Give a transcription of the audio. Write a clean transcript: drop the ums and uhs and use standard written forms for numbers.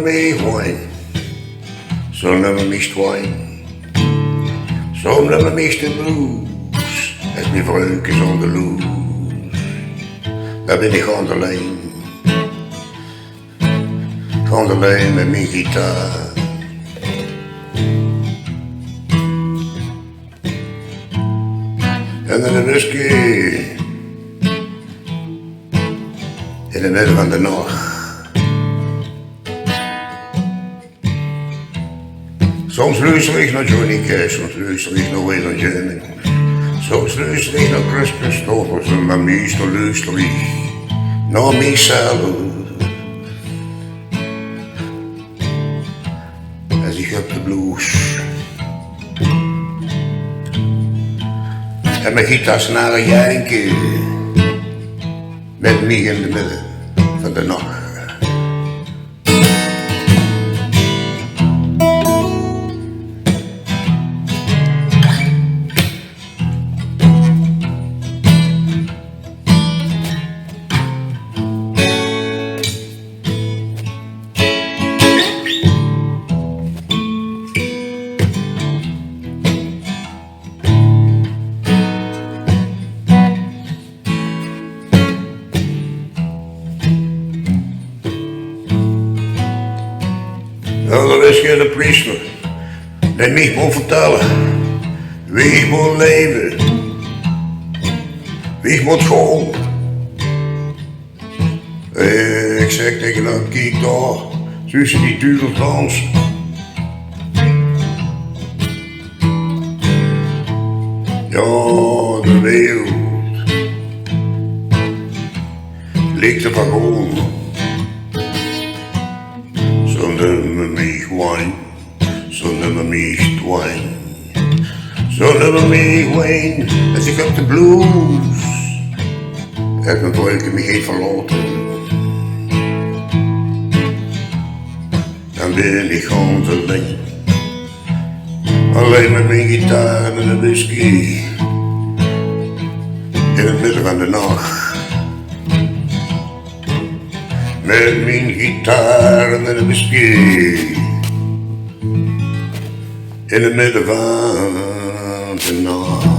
miech wijn, zo numme miech twajn, zo numme miech de blues, het mijn vrouwke zonder loes. Daar ben ik gewoon alleen met mijn gitaar. En dan een whiskie in het midden van de nacht. Soms luister ik naar jennke, soms luister ik naar waylon jennings. Soms luister ik naar kristofferson, maar miestal luister ik naar miestal. Als ik op de blues en mijn gitaar snare jengke met miech in de midden van de nacht. Nou, dat is geen priester. Dat miech moet vertellen. Wie ik moet leven. Wie ik moet school. Ik zeg tegen hem, kijk daar. Tussen die duurders dansen. Ja, de wereld ligt er van gewoon. Zonder miech wijn, zonder miech twajn, zonder miech wijn. Als ik op de blues heb mijn vrouwke me geen verlaten, dan ben ik gewoon alleen. Alleen met mijn gitaar en een whiskie in het midden van de nacht. Met mijn gitaar en een whisky in het midden van de nacht.